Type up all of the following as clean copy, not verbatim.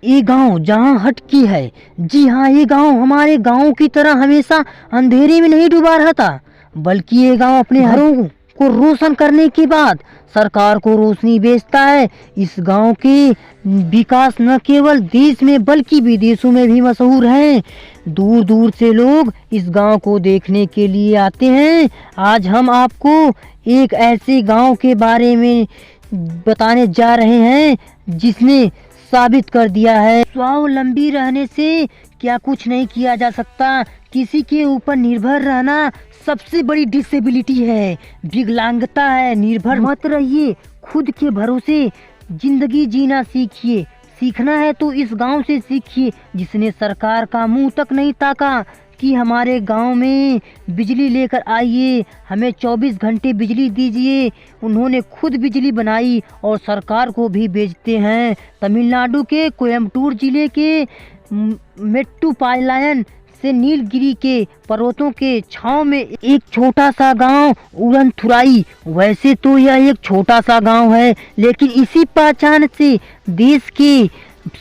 ये गांव जहां हटकी है, जी हाँ, ये गांव हमारे गांव की तरह हमेशा अंधेरे में नहीं डूबा रहता, बल्कि ये गांव अपने घरों को रोशन करने के बाद सरकार को रोशनी बेचता है। इस गांव के विकास न केवल देश में बल्कि विदेशों में भी मशहूर है। दूर दूर से लोग इस गांव को देखने के लिए आते हैं। आज हम आपको एक ऐसे गांव के बारे में बताने जा रहे हैं जिसने साबित कर दिया है स्वावलंबी रहने से क्या कुछ नहीं किया जा सकता। किसी के ऊपर निर्भर रहना सबसे बड़ी डिसेबिलिटी है, विकलांगता है। निर्भर मत रहिए, खुद के भरोसे जिंदगी जीना सीखिए। सीखना है तो इस गांव से सीखिए जिसने सरकार का मुंह तक नहीं ताका कि हमारे गांव में बिजली लेकर आइए, हमें 24 घंटे बिजली दीजिए। उन्होंने खुद बिजली बनाई और सरकार को भी बेचते हैं। तमिलनाडु के कोयम्बटूर जिले के मेट्टुपालयम से नीलगिरी के पर्वतों के छांव में एक छोटा सा गांव उड़नथुराई। वैसे तो यह एक छोटा सा गांव है, लेकिन इसी पहचान से देश के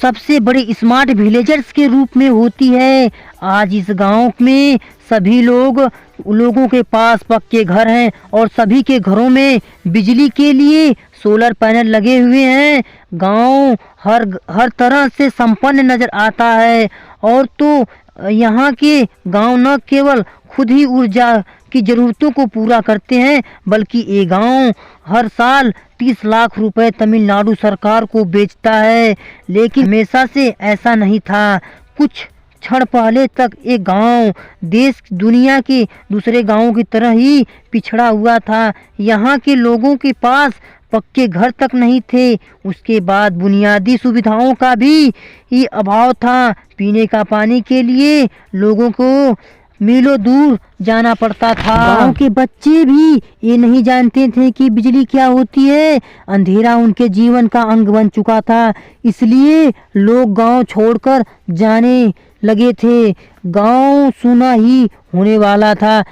सबसे बड़े स्मार्ट विलेजर्स के रूप में होती है। आज इस गांव में सभी लोगों के पास पक्के घर हैं और सभी के घरों में बिजली के लिए सोलर पैनल लगे हुए हैं। गांव हर तरह से संपन्न नजर आता है। और तो यहाँ के गांव न केवल खुद ही ऊर्जा की जरूरतों को पूरा करते हैं, बल्कि ये गांव हर साल 30 लाख रुपए तमिलनाडु सरकार को बेचता है। लेकिन हमेशा से ऐसा नहीं था। कुछ क्षण पहले तक एक गांव देश दुनिया के दूसरे गांवों की तरह ही पिछड़ा हुआ था। यहाँ के लोगों के पास पक्के घर तक नहीं थे। उसके बाद बुनियादी सुविधाओं का भी अभाव था। पीने का पानी के लिए लोगों को मीलों दूर जाना पड़ता था। गांव के बच्चे भी ये नहीं जानते थे कि बिजली क्या होती है। अंधेरा उनके जीवन का अंग बन चुका था, इसलिए लोग गांव छोड़कर जाने लगे थे। गांव सूना ही होने वाला था,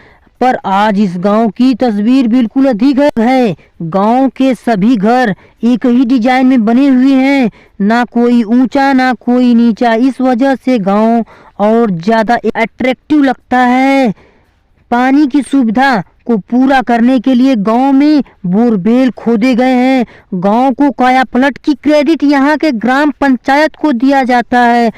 पर आज इस गांव की तस्वीर बिल्कुल अधिक है। गांव के सभी घर एक ही डिजाइन में बने हुए हैं, ना कोई ऊंचा ना कोई नीचा। इस वजह से गांव और ज्यादा अट्रैक्टिव लगता है। पानी की सुविधा को पूरा करने के लिए गांव में बोरवेल खोदे गए हैं। गांव को काया पलट की क्रेडिट यहाँ के ग्राम पंचायत को दिया जाता है।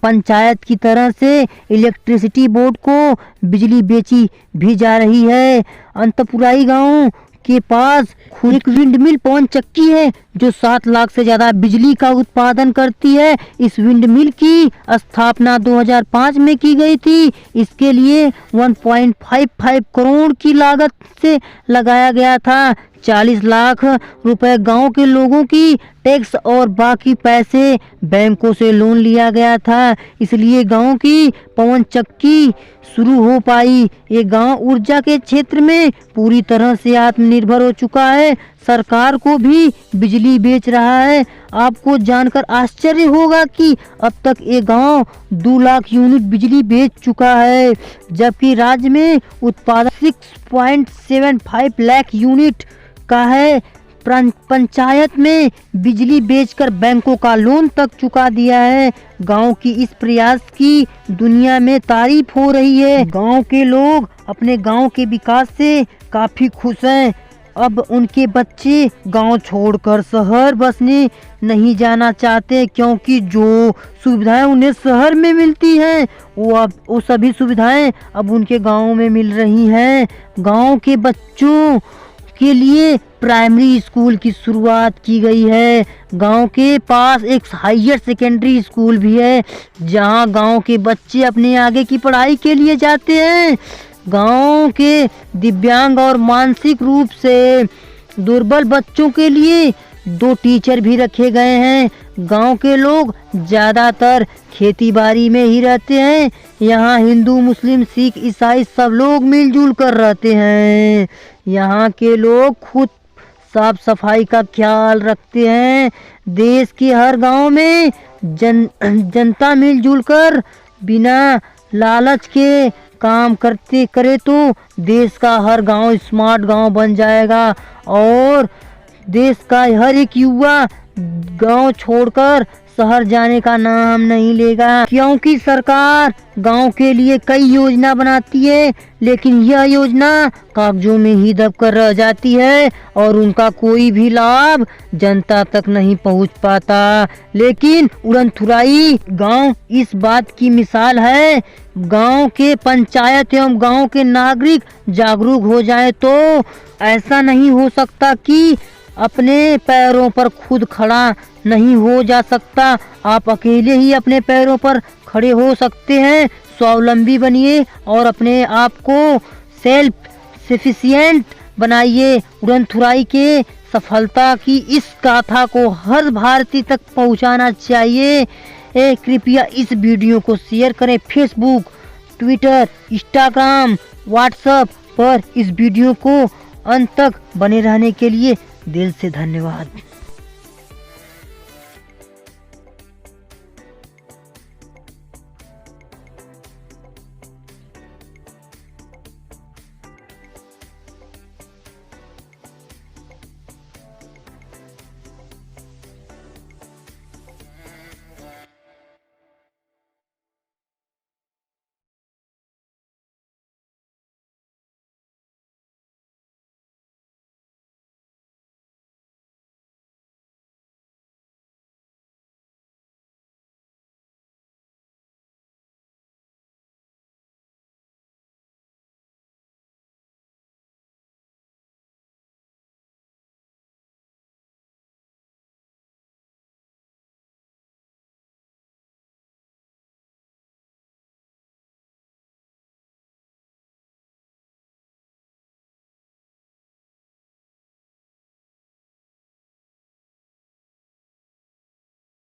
पंचायत की तरह से इलेक्ट्रिसिटी बोर्ड को बिजली बेची भी जा रही है। अंतपुराई गांव के पास एक विंड मिल पवन चक्की है जो 7 लाख से ज्यादा बिजली का उत्पादन करती है। इस विंड मिल की स्थापना 2005 में की गई थी। इसके लिए 1.55 करोड़ की लागत से लगाया गया था। 40 लाख रुपए गांव के लोगों की टैक्स और बाकी पैसे बैंकों से लोन लिया गया था, इसलिए गांव की पवन चक्की शुरू हो पाई। ये गांव ऊर्जा के क्षेत्र में पूरी तरह से आत्मनिर्भर हो चुका है। सरकार को भी बिजली बेच रहा है। आपको जानकर आश्चर्य होगा कि अब तक ये गांव 2 लाख यूनिट बिजली बेच चुका है, जबकि राज्य में उत्पादन 6.75 लाख यूनिट का है। पंचायत में बिजली बेचकर बैंकों का लोन तक चुका दिया है। गांव की इस प्रयास की दुनिया में तारीफ हो रही है। गांव के लोग अपने गांव के विकास से काफी खुश हैं। अब उनके बच्चे गांव छोड़कर शहर बसने नहीं जाना चाहते, क्योंकि जो सुविधाएं उन्हें शहर में मिलती हैं वो सभी सुविधाएं अब उनके गांव में मिल रही हैं। गांव के बच्चों के लिए प्राइमरी स्कूल की शुरुआत की गई है। गांव के पास एक हायर सेकेंडरी स्कूल भी है, जहां गांव के बच्चे अपने आगे की पढ़ाई के लिए जाते हैं। गांव के दिव्यांग और मानसिक रूप से दुर्बल बच्चों के लिए 2 टीचर भी रखे गए हैं। गांव के लोग ज़्यादातर खेती-बाड़ी में ही रहते हैं। यहाँ हिंदू, मुस्लिम, सिख, ईसाई सब लोग मिलजुल कर रहते हैं। यहाँ के लोग खुद साफ सफाई का ख्याल रखते हैं। देश के हर गांव में जनता मिलजुल कर बिना लालच के काम करे तो देश का हर गांव स्मार्ट गांव बन जाएगा और देश का हर एक युवा गांव छोड़कर शहर जाने का नाम नहीं लेगा, क्योंकि सरकार गांव के लिए कई योजना बनाती है, लेकिन यह योजना कागजों में ही दब कर रह जाती है और उनका कोई भी लाभ जनता तक नहीं पहुंच पाता। लेकिन उड़नथुराई गांव इस बात की मिसाल है। गांव के पंचायत एवं गांव के नागरिक जागरूक हो जाए तो ऐसा नहीं हो सकता कि अपने पैरों पर खुद खड़ा नहीं हो जा सकता। आप अकेले ही अपने पैरों पर खड़े हो सकते हैं। स्वावलंबी बनिए और अपने आप को सेल्फ सफिशिएंट बनाइए। उड़नथुराई के सफलता की इस गाथा को हर भारतीय तक पहुंचाना चाहिए। कृपया इस वीडियो को शेयर करें। फेसबुक, ट्विटर, इंस्टाग्राम, व्हाट्सएप पर इस वीडियो को अंत तक बने रहने के लिए दिल से धन्यवाद।